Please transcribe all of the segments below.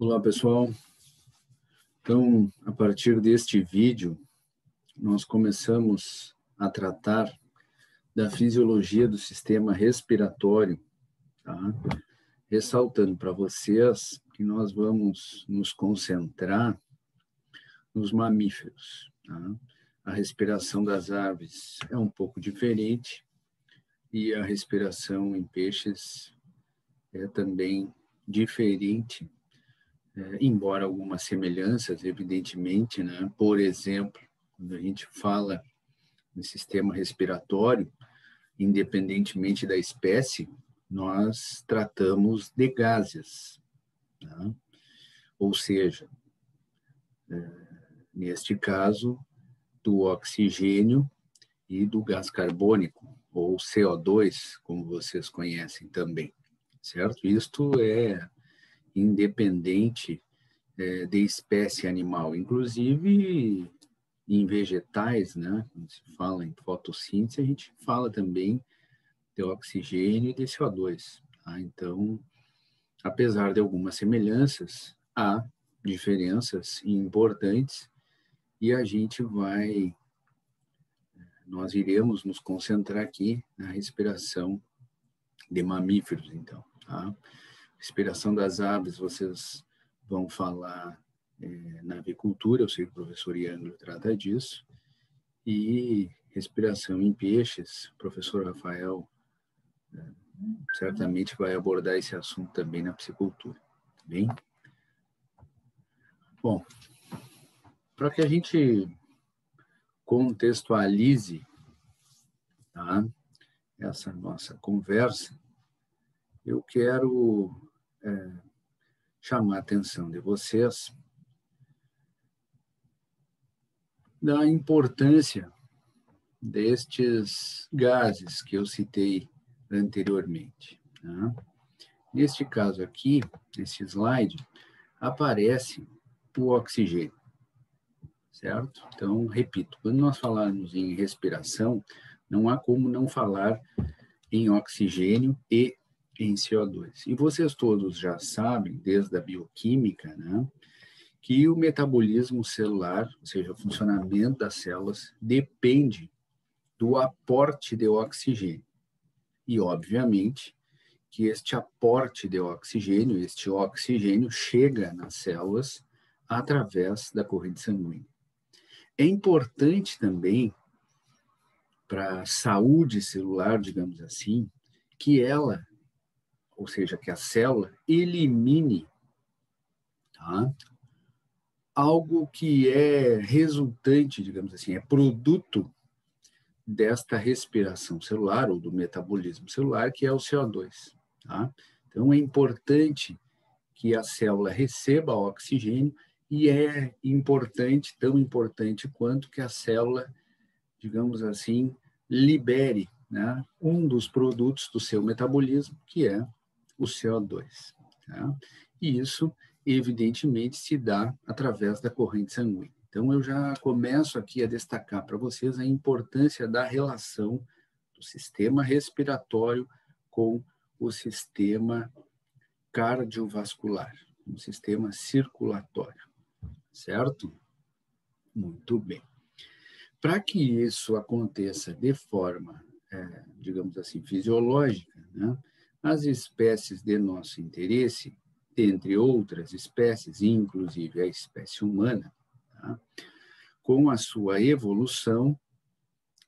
Olá, pessoal. Então, a partir deste vídeo, nós começamos a tratar da fisiologia do sistema respiratório, tá? Ressaltando para vocês que nós vamos nos concentrar nos mamíferos, tá? A respiração das aves é um pouco diferente e a respiração em peixes é também diferente, embora algumas semelhanças, evidentemente, né? Por exemplo, quando a gente fala no sistema respiratório, independentemente da espécie, nós tratamos de gases, tá? Ou seja, neste caso, do oxigênio e do gás carbônico, ou CO2, como vocês conhecem também, certo? Isto é independente de espécie animal, inclusive em vegetais, né? Quando se fala em fotossíntese, a gente fala também de oxigênio e de CO2. Tá? Então, apesar de algumas semelhanças, há diferenças importantes e nós iremos nos concentrar aqui na respiração de mamíferos, então, tá? Respiração das aves, vocês vão falar na avicultura, eu sei que o professor Ianglo trata disso, e respiração em peixes, o professor Rafael certamente vai abordar esse assunto também na piscicultura, tá bem? Bom, para que a gente contextualize, tá, essa nossa conversa, eu quero chamar a atenção de vocês da importância destes gases que eu citei anteriormente. Tá? Neste caso aqui, nesse slide, aparece o oxigênio, certo? Então, repito, quando nós falarmos em respiração, não há como não falar em oxigênio e em CO2. E vocês todos já sabem, desde a bioquímica, né, que o metabolismo celular, ou seja, o funcionamento das células, depende do aporte de oxigênio. E, obviamente, que este aporte de oxigênio, este oxigênio chega nas células através da corrente sanguínea. É importante também para a saúde celular, digamos assim, que ela, ou seja, que a célula elimine, tá, algo que é resultante, digamos assim, é produto desta respiração celular ou do metabolismo celular, que é o CO2. Tá? Então, é importante que a célula receba oxigênio e é importante, tão importante quanto que a célula, digamos assim, libere, né, um dos produtos do seu metabolismo, que é o CO2. Tá? E isso, evidentemente, se dá através da corrente sanguínea. Então, eu já começo aqui a destacar para vocês a importância da relação do sistema respiratório com o sistema cardiovascular, o sistema circulatório, certo? Muito bem. Para que isso aconteça de forma, digamos assim, fisiológica, né, as espécies de nosso interesse, dentre outras espécies, inclusive a espécie humana, tá, com a sua evolução,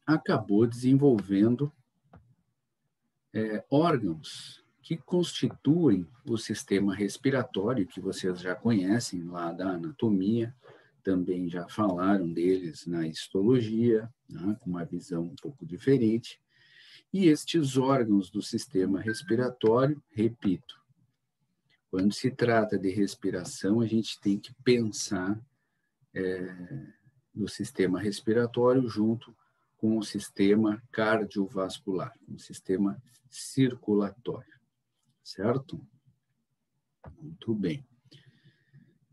acabou desenvolvendo órgãos que constituem o sistema respiratório, que vocês já conhecem lá da anatomia, também já falaram deles na histologia, né, com uma visão um pouco diferente. E estes órgãos do sistema respiratório, repito, quando se trata de respiração, a gente tem que pensar no sistema respiratório junto com o sistema cardiovascular, com o sistema circulatório, certo? Muito bem.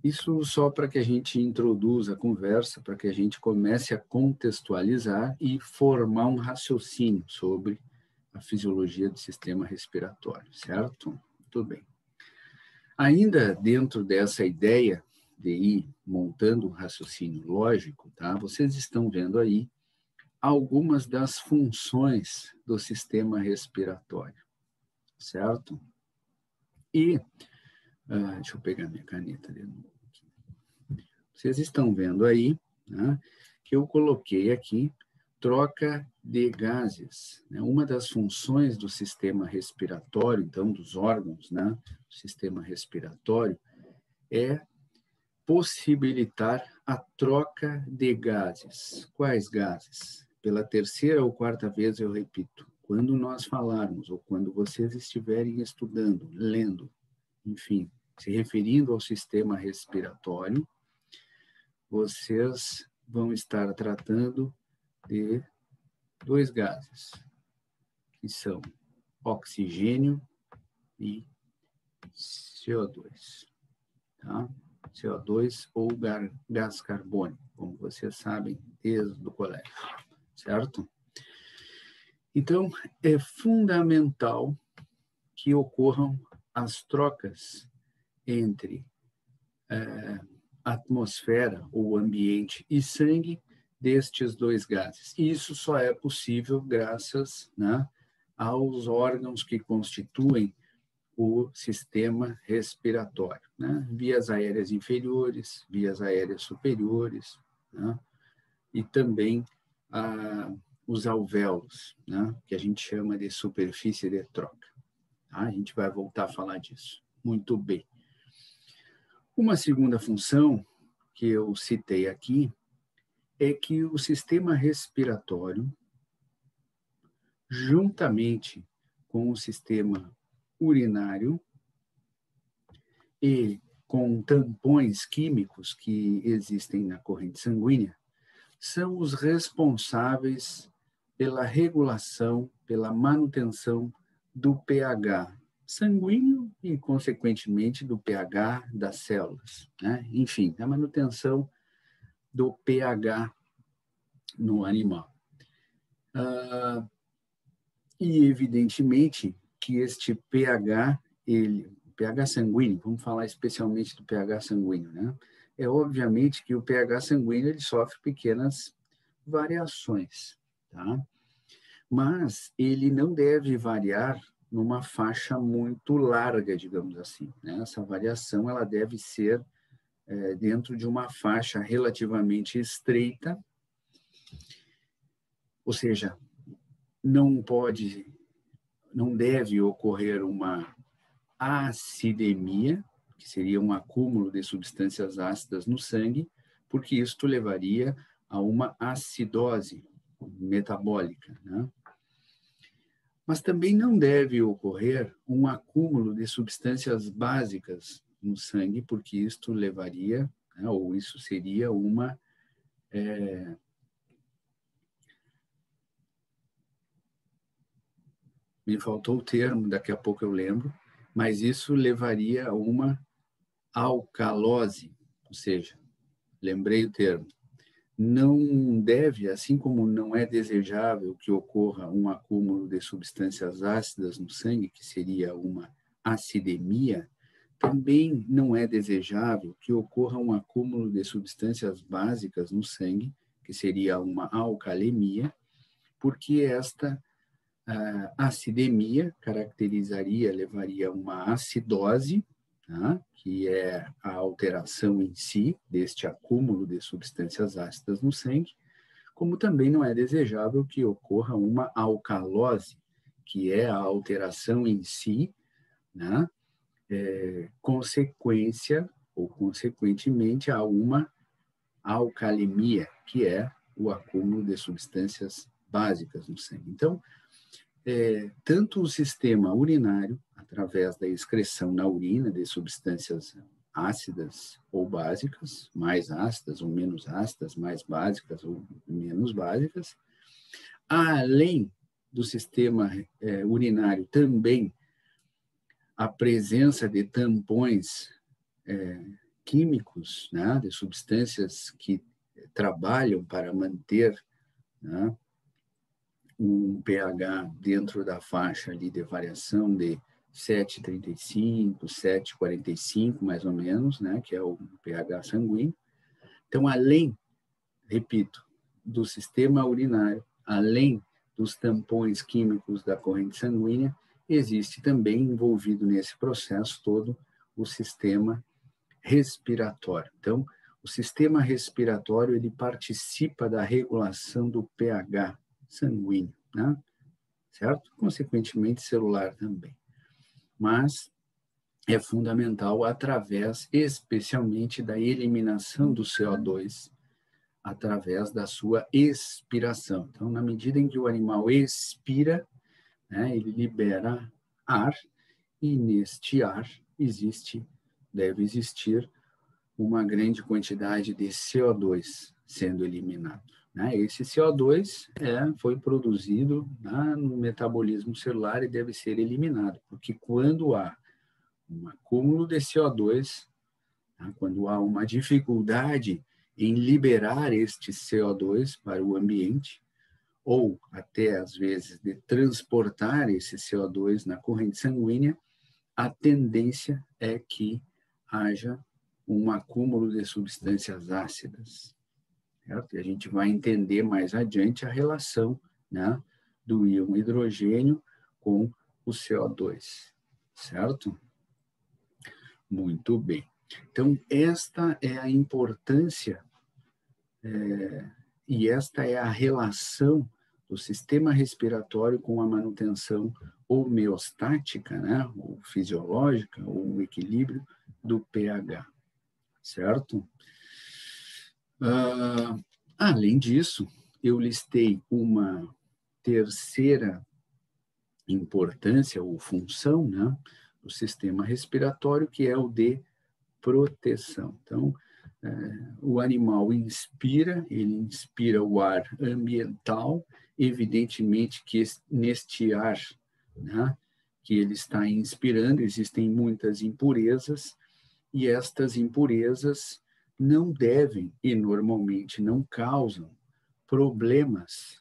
Isso só para que a gente introduza a conversa, para que a gente comece a contextualizar e formar um raciocínio sobre a fisiologia do sistema respiratório, certo? Muito bem. Ainda dentro dessa ideia de ir montando um raciocínio lógico, tá? Vocês estão vendo aí algumas das funções do sistema respiratório, certo? E, deixa eu pegar minha caneta de novo aqui. Vocês estão vendo aí, né, que eu coloquei aqui troca de gases, né? Uma das funções do sistema respiratório, então, dos órgãos, né, do sistema respiratório, é possibilitar a troca de gases. Quais gases? Pela terceira ou quarta vez eu repito, quando nós falarmos, ou quando vocês estiverem estudando, lendo, enfim, se referindo ao sistema respiratório, vocês vão estar tratando de dois gases, que são oxigênio e CO2, tá? CO2 ou gás carbônico, como vocês sabem desde o colégio, certo? Então, é fundamental que ocorram as trocas entre atmosfera ou ambiente e sangue destes dois gases. E isso só é possível graças, né, aos órgãos que constituem o sistema respiratório, né? Vias aéreas inferiores, vias aéreas superiores, né? E também os alvéolos, né? Que a gente chama de superfície de troca. Tá? A gente vai voltar a falar disso. Muito bem. Uma segunda função que eu citei aqui é que o sistema respiratório, juntamente com o sistema urinário, e com tampões químicos que existem na corrente sanguínea, são os responsáveis pela regulação, pela manutenção do pH sanguíneo e, consequentemente, do pH das células, né? Enfim, a manutenção do pH no animal. E, evidentemente, que este pH, pH sanguíneo, vamos falar especialmente do pH sanguíneo, né? É obviamente que o pH sanguíneo ele sofre pequenas variações, tá? Mas ele não deve variar numa faixa muito larga, digamos assim, né? Essa variação ela deve ser dentro de uma faixa relativamente estreita, ou seja, não deve ocorrer uma acidemia, que seria um acúmulo de substâncias ácidas no sangue, porque isto levaria a uma acidose metabólica, né? Mas também não deve ocorrer um acúmulo de substâncias básicas no sangue, porque isto levaria, né, ou isso seria uma me faltou o termo, daqui a pouco eu lembro, mas isso levaria a uma alcalose, ou seja, lembrei o termo, não deve, assim como não é desejável que ocorra um acúmulo de substâncias ácidas no sangue, que seria uma acidemia, também não é desejável que ocorra um acúmulo de substâncias básicas no sangue, que seria uma alcalemia, porque esta acidemia levaria a uma acidose, tá? Que é a alteração em si deste acúmulo de substâncias ácidas no sangue, como também não é desejável que ocorra uma alcalose, que é a alteração em si, né? Consequência ou consequentemente a uma alcalemia, que é o acúmulo de substâncias básicas no sangue. Então, tanto o sistema urinário, através da excreção na urina de substâncias ácidas ou básicas, mais ácidas ou menos ácidas, mais básicas ou menos básicas, além do sistema urinário também a presença de tampões químicos, né, de substâncias que trabalham para manter, né, um pH dentro da faixa ali de variação de 7,35, 7,45, mais ou menos, né, que é o pH sanguíneo. Então, além, repito, do sistema urinário, além dos tampões químicos da corrente sanguínea, existe também envolvido nesse processo todo o sistema respiratório. Então, o sistema respiratório ele participa da regulação do pH sanguíneo, né? Certo? Consequentemente, celular também. Mas é fundamental através, especialmente, da eliminação do CO2, através da sua expiração. Então, na medida em que o animal expira, né, ele libera ar, e neste ar deve existir uma grande quantidade de CO2 sendo eliminado. Né? Esse CO2 foi produzido no metabolismo celular e deve ser eliminado, porque quando há um acúmulo de CO2, quando há uma dificuldade em liberar este CO2 para o ambiente, ou até, às vezes, de transportar esse CO2 na corrente sanguínea, a tendência é que haja um acúmulo de substâncias ácidas. Certo? E a gente vai entender mais adiante a relação, né, do íon hidrogênio com o CO2. Certo? Muito bem. Então, esta é a importância e esta é a relação do sistema respiratório com a manutenção homeostática, né, ou fisiológica, ou o equilíbrio do pH, certo? Além disso, eu listei uma terceira importância ou função, né, do sistema respiratório, que é o de proteção. Então, o animal inspira, ele inspira o ar ambiental, evidentemente que neste ar, né, que ele está inspirando, existem muitas impurezas, e estas impurezas não devem, e normalmente não causam, problemas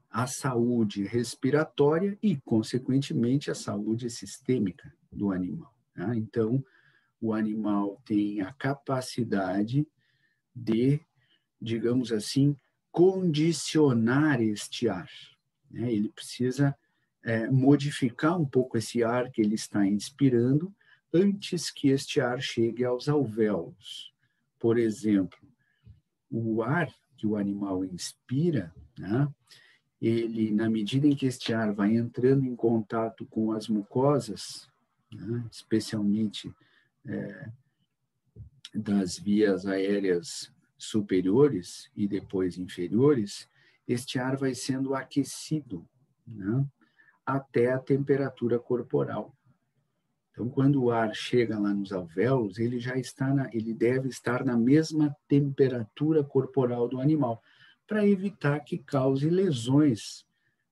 à saúde respiratória e, consequentemente, à saúde sistêmica do animal. Né? Então, o animal tem a capacidade de, digamos assim, condicionar este ar. Né? Ele precisa modificar um pouco esse ar que ele está inspirando antes que este ar chegue aos alvéolos. Por exemplo, o ar que o animal inspira, né, ele, na medida em que este ar vai entrando em contato com as mucosas, né, especialmente das vias aéreas superiores e depois inferiores, este ar vai sendo aquecido, né, até a temperatura corporal. Então, quando o ar chega lá nos alvéolos, ele ele deve estar na mesma temperatura corporal do animal, para evitar que cause lesões,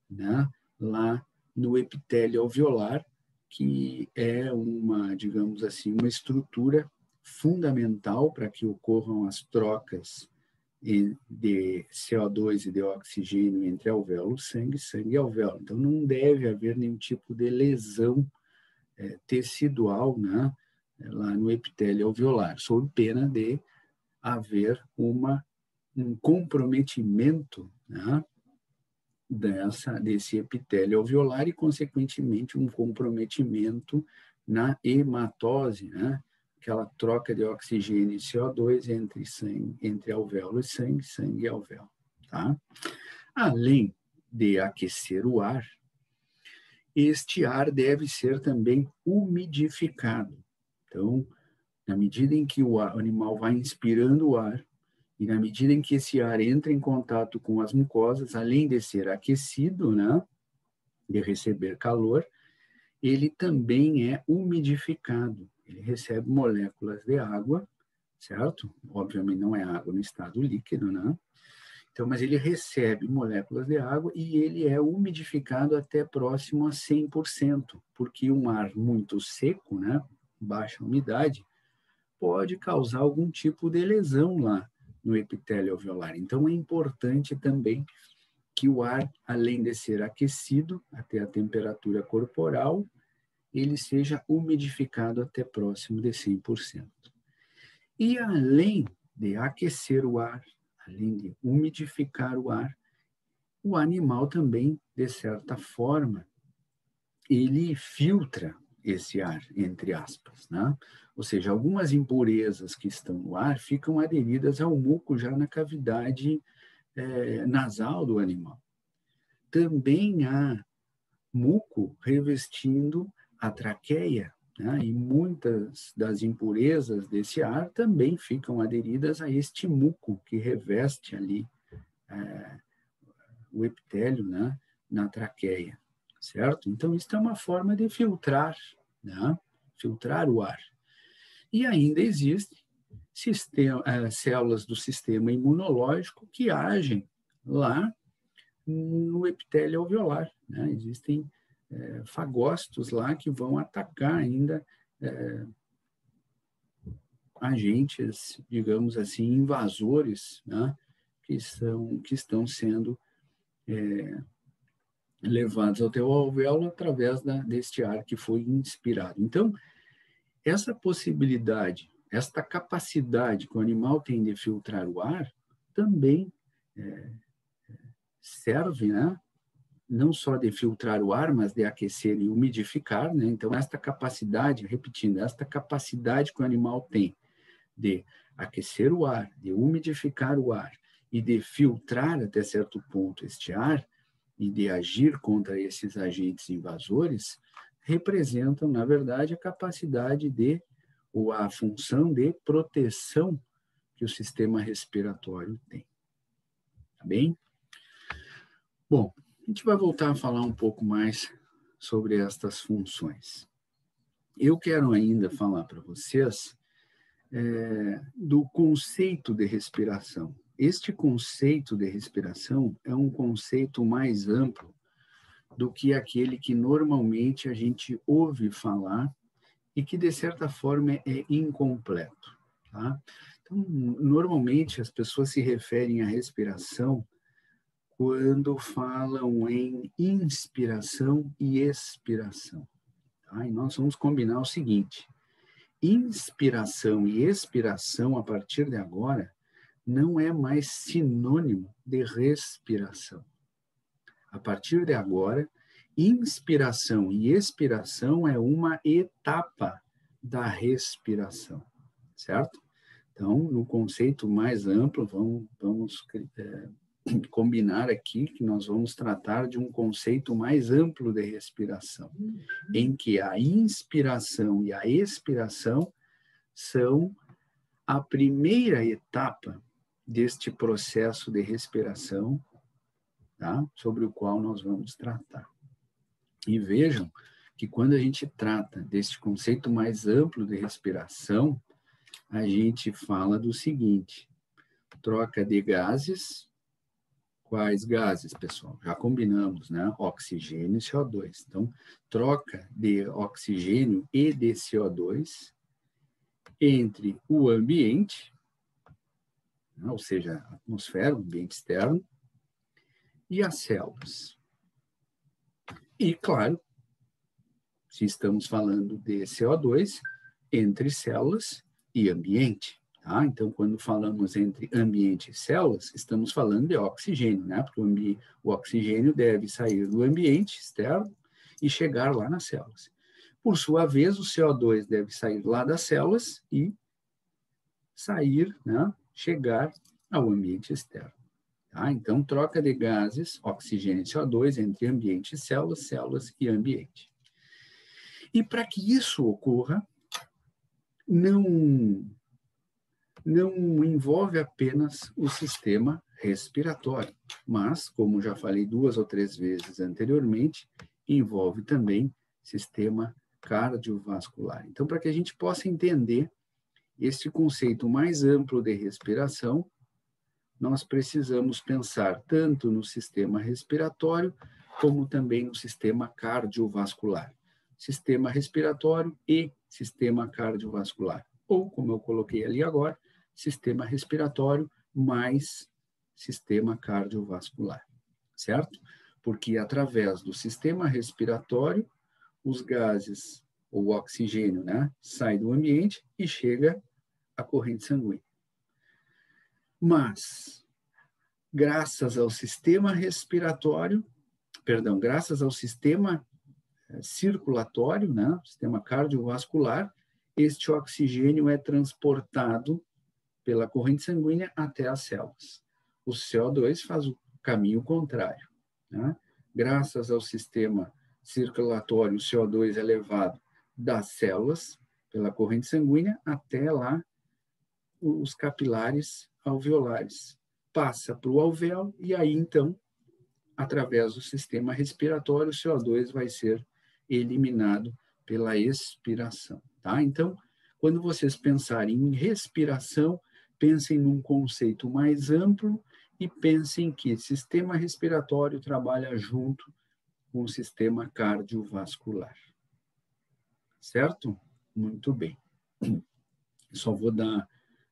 né, lá no epitélio alveolar, que é uma, digamos assim, uma estrutura fundamental para que ocorram as trocas de CO2 e de oxigênio entre alvéolo, sangue e alvéolo. Então, não deve haver nenhum tipo de lesão tecidual, né, lá no epitélio alveolar, sob pena de haver um comprometimento, né, desse epitélio alveolar e, consequentemente, um comprometimento na hematose, né, aquela troca de oxigênio e CO2 entre alvéolo e sangue e alvéolo. Tá? Além de aquecer o ar, este ar deve ser também umidificado. Então, na medida em que o animal vai inspirando o ar, e na medida em que esse ar entra em contato com as mucosas, além de ser aquecido, né, de receber calor, ele também é umidificado. Ele recebe moléculas de água, certo? Obviamente não é água no estado líquido, né? Então, mas ele recebe moléculas de água e ele é umidificado até próximo a 100%, porque um ar muito seco, né, baixa umidade, pode causar algum tipo de lesão lá no epitélio alveolar. Então, é importante também que o ar, além de ser aquecido até a temperatura corporal, ele seja umidificado até próximo de 100%. E além de aquecer o ar, além de umidificar o animal também, de certa forma, ele filtra esse ar, entre aspas, né? Ou seja, algumas impurezas que estão no ar ficam aderidas ao muco já na cavidade nasal do animal. Também há muco revestindo a traqueia, né? E muitas das impurezas desse ar também ficam aderidas a este muco que reveste ali o epitélio, né? Na traqueia, certo? Então, isso é uma forma de filtrar, né? Filtrar o ar. E ainda existem células do sistema imunológico que agem lá no epitélio alveolar, né? Existem fagócitos lá que vão atacar ainda agentes, digamos assim, invasores, né? que estão sendo levados ao teu alvéolo através deste ar que foi inspirado. Então, essa possibilidade, esta capacidade que o animal tem de filtrar o ar, também serve, né? Não só de filtrar o ar, mas de aquecer e umidificar, né? Então, esta capacidade, repetindo, esta capacidade que o animal tem de aquecer o ar, de umidificar o ar e de filtrar até certo ponto este ar e de agir contra esses agentes invasores, representam, na verdade, a capacidade ou a função de proteção que o sistema respiratório tem. Tá bem? Bom, a gente vai voltar a falar um pouco mais sobre estas funções. Eu quero ainda falar para vocês do conceito de respiração. Este conceito de respiração é um conceito mais amplo do que aquele que normalmente a gente ouve falar e que, de certa forma, é incompleto. Tá? Então, normalmente, as pessoas se referem à respiração quando falam em inspiração e expiração. Tá? E nós vamos combinar o seguinte: inspiração e expiração, a partir de agora, não é mais sinônimo de respiração. A partir de agora, inspiração e expiração é uma etapa da respiração, certo? Então, no conceito mais amplo, vamos combinar aqui que nós vamos tratar de um conceito mais amplo de respiração, em que a inspiração e a expiração são a primeira etapa deste processo de respiração, tá? Sobre o qual nós vamos tratar. E vejam que quando a gente trata deste conceito mais amplo de respiração, a gente fala do seguinte: troca de gases. Quais gases, pessoal? Já combinamos, né? Oxigênio e CO2. Então, troca de oxigênio e de CO2 entre o ambiente, né? Ou seja, a atmosfera, o ambiente externo, e as células. E, claro, se estamos falando de CO2, entre células e ambiente. Tá? Então, quando falamos entre ambiente e células, estamos falando de oxigênio, né? Porque o oxigênio deve sair do ambiente externo e chegar lá nas células. Por sua vez, o CO2 deve sair lá das células e sair, né? Chegar ao ambiente externo. Tá? Então, troca de gases, oxigênio e CO2 entre ambiente e células, células e ambiente. E para que isso ocorra, não envolve apenas o sistema respiratório, mas, como já falei 2 ou 3 vezes anteriormente, envolve também sistema cardiovascular. Então, para que a gente possa entender este conceito mais amplo de respiração, nós precisamos pensar tanto no sistema respiratório, como também no sistema cardiovascular. Sistema respiratório e sistema cardiovascular. Ou, como eu coloquei ali agora, sistema respiratório mais sistema cardiovascular. certo? Porque através do sistema respiratório, os gases, ou o oxigênio, né, sai do ambiente e chega à corrente sanguínea. Mas, graças ao sistema respiratório, perdão, graças ao sistema circulatório, né, sistema cardiovascular, este oxigênio é transportado pela corrente sanguínea até as células. O CO2 faz o caminho contrário, né? Graças ao sistema circulatório, o CO2 é levado das células pela corrente sanguínea até lá os capilares alveolares. Passa para o alvéolo e aí, então, através do sistema respiratório, o CO2 vai ser eliminado pela expiração, tá? Então, quando vocês pensarem em respiração, pensem num conceito mais amplo e pensem que sistema respiratório trabalha junto com o sistema cardiovascular. Certo? Muito bem. Só vou dar,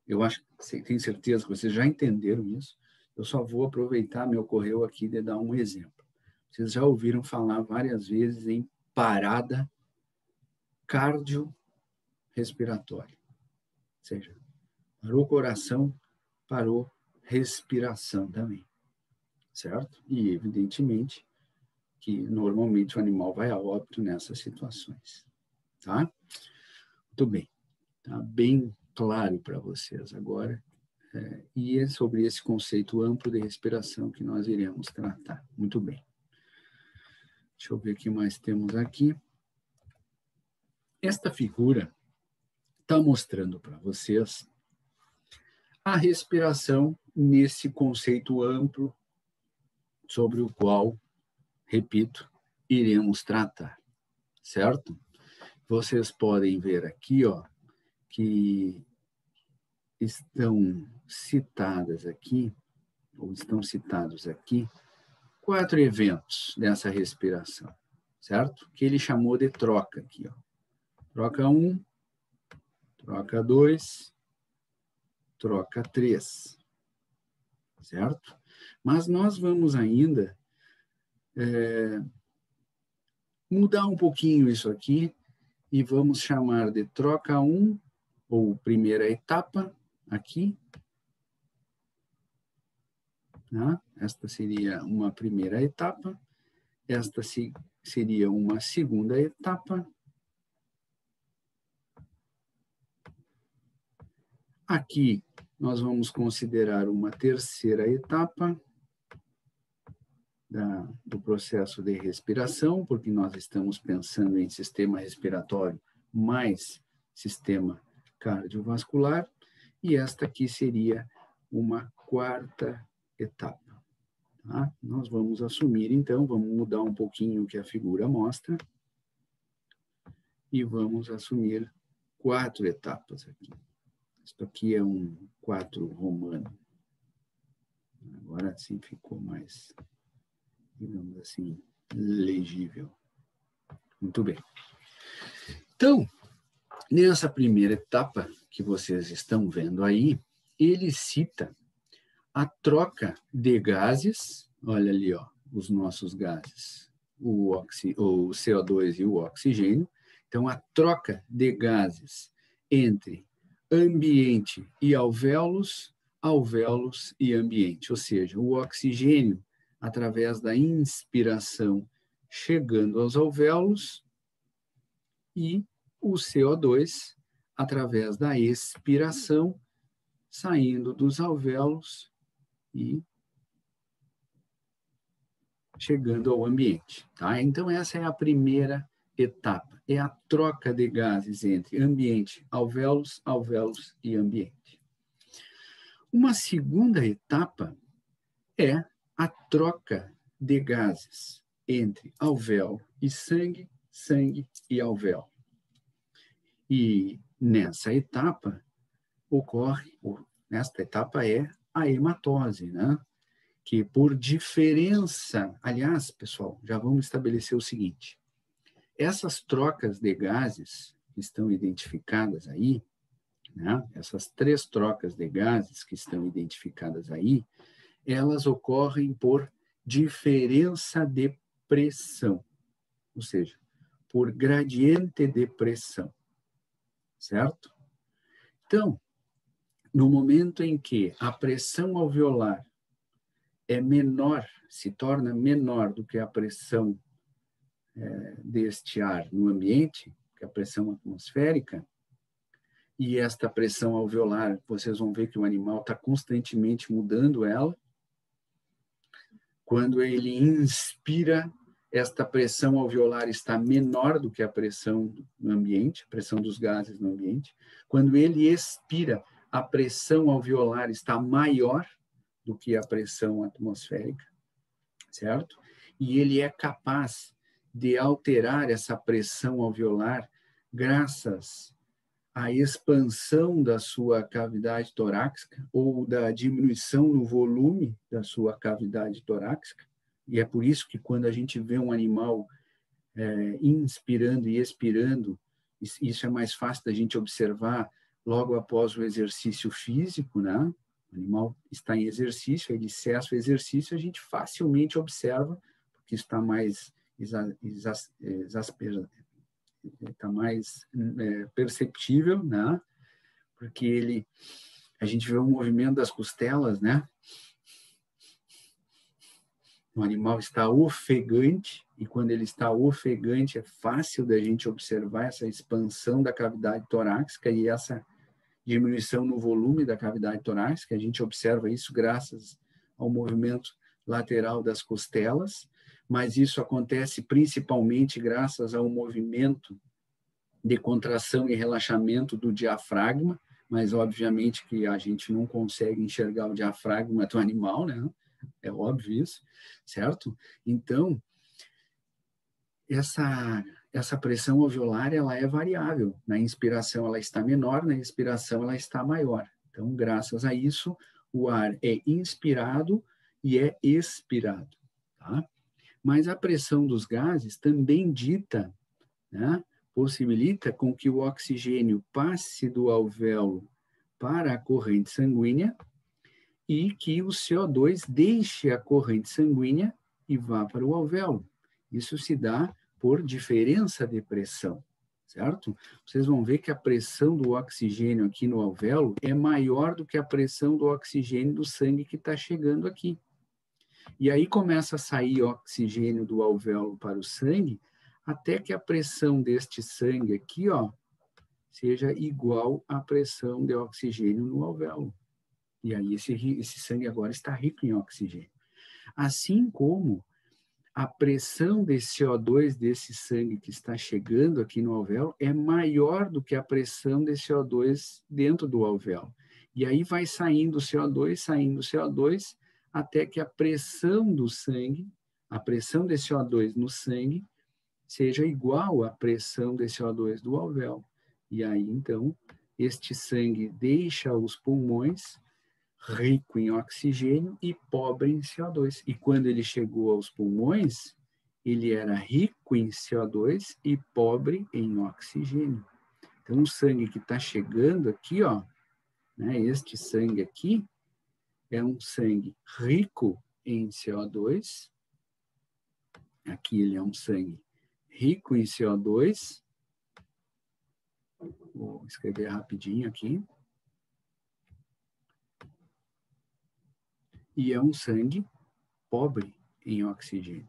eu acho que tenho certeza que vocês já entenderam isso, eu só vou aproveitar, me ocorreu aqui de dar um exemplo. Vocês já ouviram falar várias vezes em parada cardiorrespiratória. Ou seja, parou o coração, parou respiração também. Certo? E, evidentemente, que normalmente o animal vai a óbito nessas situações. Tá? Muito bem. Tá bem claro para vocês agora. E é sobre esse conceito amplo de respiração que nós iremos tratar. Muito bem. Deixa eu ver o que mais temos aqui. Esta figura está mostrando para vocês a respiração nesse conceito amplo sobre o qual, repito, iremos tratar, certo? Vocês podem ver aqui, ó, que estão citadas aqui, ou estão citados aqui, 4 eventos dessa respiração, certo? Que ele chamou de troca aqui, ó. Troca 1, troca 2, troca 3, certo? Mas nós vamos ainda mudar um pouquinho isso aqui e vamos chamar de troca 1, ou primeira etapa, aqui. Né? Esta seria uma primeira etapa, esta seria uma segunda etapa. Aqui nós vamos considerar uma terceira etapa do processo de respiração, porque nós estamos pensando em sistema respiratório mais sistema cardiovascular, e esta aqui seria uma quarta etapa. Tá? Nós vamos assumir, então, vamos mudar um pouquinho o que a figura mostra, e vamos assumir 4 etapas aqui. Isso aqui é um 4 romano. Agora sim ficou mais, digamos assim, legível. Muito bem. Então, nessa primeira etapa que vocês estão vendo aí, ele cita a troca de gases, olha ali, ó, os nossos gases, o CO2 e o oxigênio. Então, a troca de gases entre ambiente e alvéolos, alvéolos e ambiente, ou seja, o oxigênio, através da inspiração, chegando aos alvéolos, e o CO2, através da expiração, saindo dos alvéolos e chegando ao ambiente. Tá? Então, essa é a primeira etapa, é a troca de gases entre ambiente, alvéolos, alvéolos e ambiente. Uma segunda etapa é a troca de gases entre alvéolo e sangue, sangue e alvéolo. E nessa etapa nesta etapa é a hematose, né? Que por diferença, aliás, pessoal, já vamos estabelecer o seguinte, essas trocas de gases que estão identificadas aí, né? Essas 3 trocas de gases que estão identificadas aí, elas ocorrem por diferença de pressão, ou seja, por gradiente de pressão, certo? Então, no momento em que a pressão alveolar é menor, se torna menor do que a pressão deste ar no ambiente, que é a pressão atmosférica, e esta pressão alveolar, vocês vão ver que o animal está constantemente mudando ela. Quando ele inspira, esta pressão alveolar está menor do que a pressão no ambiente, a pressão dos gases no ambiente. Quando ele expira, a pressão alveolar está maior do que a pressão atmosférica, certo? E ele é capaz de alterar essa pressão alveolar graças à expansão da sua cavidade torácica ou da diminuição no volume da sua cavidade torácica. E é por isso que quando a gente vê um animal inspirando e expirando, isso é mais fácil da gente observar logo após o exercício físico, né? O animal está em exercício, ele cessa o exercício, a gente facilmente observa, porque está mais está mais perceptível, né? Porque a gente vê o movimento das costelas, né? O animal está ofegante, e quando ele está ofegante, é fácil da gente observar essa expansão da cavidade torácica e essa diminuição no volume da cavidade torácica. A gente observa isso graças ao movimento lateral das costelas, mas isso acontece principalmente graças ao movimento de contração e relaxamento do diafragma, mas obviamente que a gente não consegue enxergar o diafragma do animal, né? É óbvio isso, certo? Então, essa pressão alveolar, ela é variável. Na inspiração, ela está menor, na expiração, ela está maior. Então, graças a isso, o ar é inspirado e é expirado, tá? Mas a pressão dos gases também dita, né, possibilita com que o oxigênio passe do alvéolo para a corrente sanguínea e que o CO2 deixe a corrente sanguínea e vá para o alvéolo. Isso se dá por diferença de pressão, certo? Vocês vão ver que a pressão do oxigênio aqui no alvéolo é maior do que a pressão do oxigênio do sangue que está chegando aqui. E aí começa a sair oxigênio do alvéolo para o sangue, até que a pressão deste sangue aqui, ó, seja igual à pressão de oxigênio no alvéolo. E aí esse sangue agora está rico em oxigênio. Assim como a pressão de CO2 desse sangue que está chegando aqui no alvéolo é maior do que a pressão de CO2 dentro do alvéolo. E aí vai saindo CO2, até que a pressão do sangue, a pressão de CO2 no sangue, seja igual à pressão de CO2 do alvéolo. E aí, então, este sangue deixa os pulmões rico em oxigênio e pobre em CO2. E quando ele chegou aos pulmões, ele era rico em CO2 e pobre em oxigênio. Então, o sangue que está chegando aqui, ó, né, este sangue aqui, é um sangue rico em CO2. Aqui ele é um sangue rico em CO2. Vou escrever rapidinho aqui. E é um sangue pobre em oxigênio.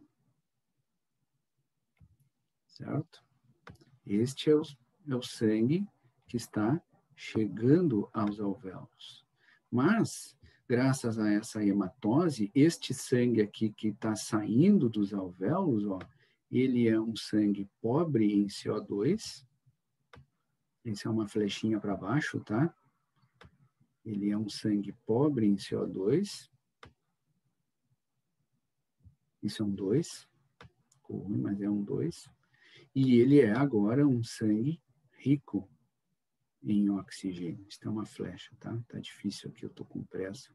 Certo? Este é o sangue que está chegando aos alvéolos. Mas, graças a essa hematose, este sangue aqui que está saindo dos alvéolos, ó, ele é um sangue pobre em CO2. Esse é uma flechinha para baixo, tá? Ele é um sangue pobre em CO2. Isso é um 2. Ficou ruim, mas é um 2. E ele é agora um sangue rico em oxigênio. Isso é uma flecha, tá? Tá difícil aqui, eu tô com pressa.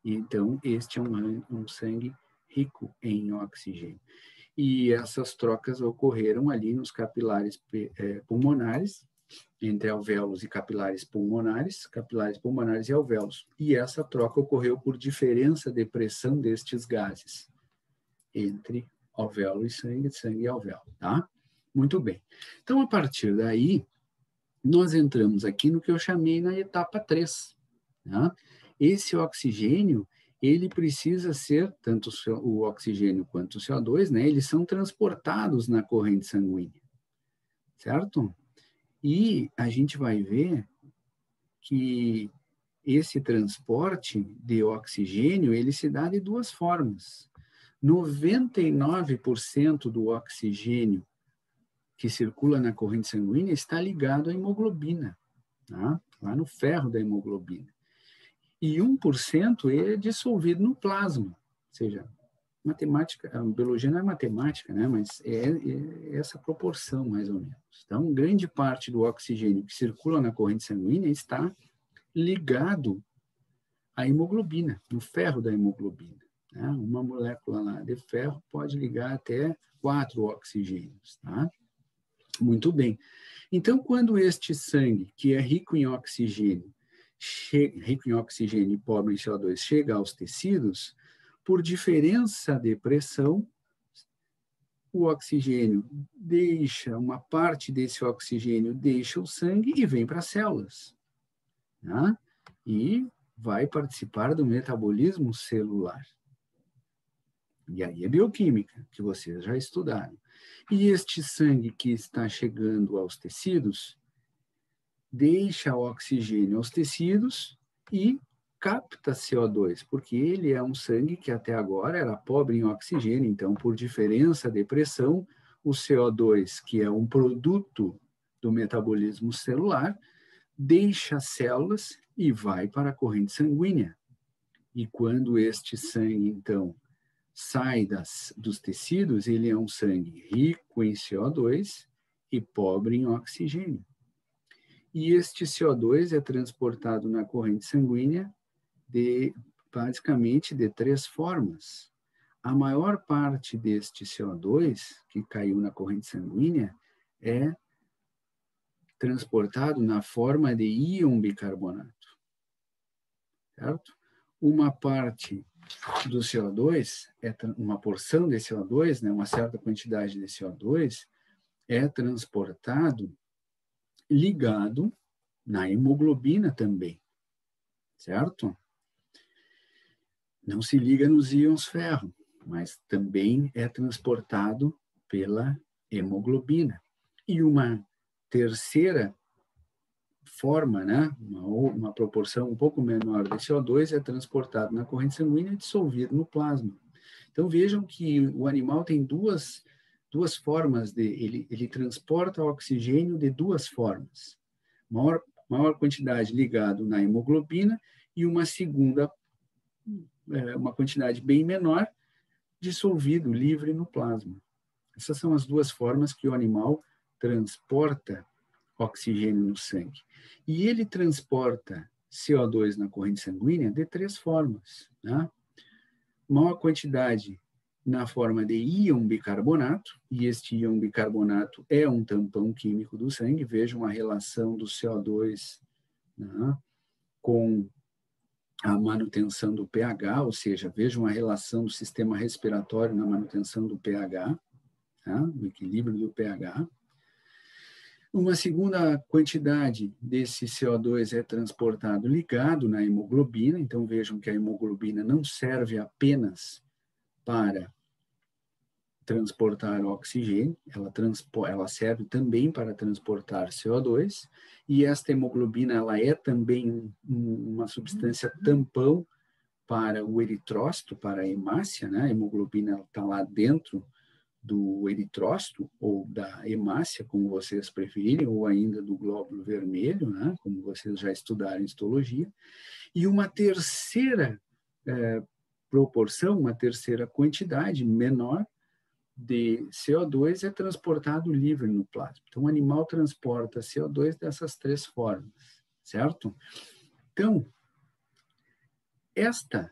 E então, este é um sangue rico em oxigênio. E essas trocas ocorreram ali nos capilares pulmonares, entre alvéolos e capilares pulmonares e alvéolos. E essa troca ocorreu por diferença de pressão destes gases entre alvéolo e sangue e alvéolo, tá? Muito bem. Então, a partir daí, nós entramos aqui no que eu chamei na etapa 3. Tá? Esse oxigênio, ele precisa ser, tanto o oxigênio quanto o CO2, né? Eles são transportados na corrente sanguínea, certo? E a gente vai ver que esse transporte de oxigênio, ele se dá de duas formas. 99% do oxigênio que circula na corrente sanguínea está ligado à hemoglobina, tá? Lá no ferro da hemoglobina. E 1% é dissolvido no plasma, ou seja, matemática, a biologia não é matemática, né? Mas é essa proporção, mais ou menos. Então, grande parte do oxigênio que circula na corrente sanguínea está ligado à hemoglobina, no ferro da hemoglobina. Né? Uma molécula lá de ferro pode ligar até 4 oxigênios, tá? Muito bem. Então, quando este sangue, que é rico em oxigênio e pobre em CO2, chega aos tecidos, por diferença de pressão, o oxigênio deixa, uma parte desse oxigênio deixa o sangue e vem para as células. Tá? E vai participar do metabolismo celular. E aí é bioquímica, que vocês já estudaram. E este sangue que está chegando aos tecidos, deixa o oxigênio aos tecidos e capta CO2, porque ele é um sangue que até agora era pobre em oxigênio, então, por diferença de pressão, o CO2, que é um produto do metabolismo celular, deixa as células e vai para a corrente sanguínea. E quando este sangue, então, sai dos tecidos, ele é um sangue rico em CO2 e pobre em oxigênio. E este CO2 é transportado na corrente sanguínea basicamente de 3 formas. A maior parte deste CO2 que caiu na corrente sanguínea é transportado na forma de íon bicarbonato, certo? Uma parte do CO2, uma porção de CO2, né, uma certa quantidade de CO2, é transportado ligado na hemoglobina também, certo? Não se liga nos íons ferro, mas também é transportado pela hemoglobina. E uma terceira forma, né, uma proporção um pouco menor de CO2 é transportado na corrente sanguínea e dissolvido no plasma. Então vejam que o animal tem duas formas ele transporta o oxigênio de duas formas. Maior quantidade ligado na hemoglobina e uma segunda, uma quantidade bem menor, dissolvido, livre no plasma. Essas são as duas formas que o animal transporta oxigênio no sangue. E ele transporta CO2 na corrente sanguínea de 3 formas. Né? Maior quantidade na forma de íon bicarbonato, e este íon bicarbonato é um tampão químico do sangue. Vejam a relação do CO2, né, com a manutenção do pH, ou seja, vejam a relação do sistema respiratório na manutenção do pH, tá? Do equilíbrio do pH. Uma segunda quantidade desse CO2 é transportado ligado na hemoglobina, então vejam que a hemoglobina não serve apenas para transportar oxigênio, ela serve também para transportar CO2, e esta hemoglobina ela é também uma substância tampão para o eritrócito, para a hemácia, né? A hemoglobina está lá dentro do eritrócito, ou da hemácia, como vocês preferirem, ou ainda do glóbulo vermelho, né? Como vocês já estudaram em histologia, e uma terceira proporção, uma terceira quantidade menor de CO2 é transportado livre no plasma. Então, o animal transporta CO2 dessas 3 formas, certo? Então, esta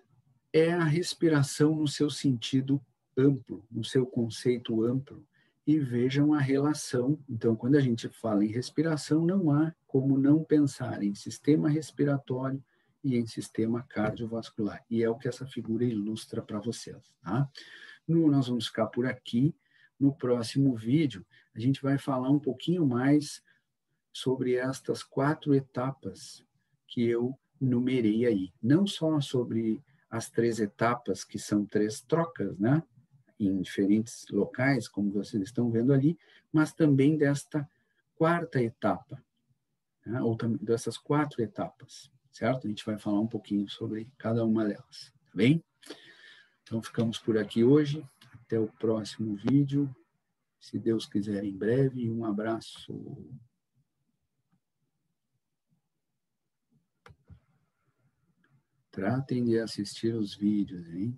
é a respiração no seu sentido amplo, no seu conceito amplo. e vejam a relação. Então, quando a gente fala em respiração, não há como não pensar em sistema respiratório e em sistema cardiovascular. E é o que essa figura ilustra para vocês. Tá? Nós vamos ficar por aqui. No próximo vídeo, a gente vai falar um pouquinho mais sobre estas 4 etapas que eu numerei aí. Não só sobre as 3 etapas, que são 3 trocas, né? Em diferentes locais, como vocês estão vendo ali, mas também desta 4ª etapa, né? Ou dessas 4 etapas, certo? A gente vai falar um pouquinho sobre cada uma delas, tá bem? Então, ficamos por aqui hoje. Até o próximo vídeo. Se Deus quiser, em breve. Um abraço. Tratem de assistir os vídeos, hein?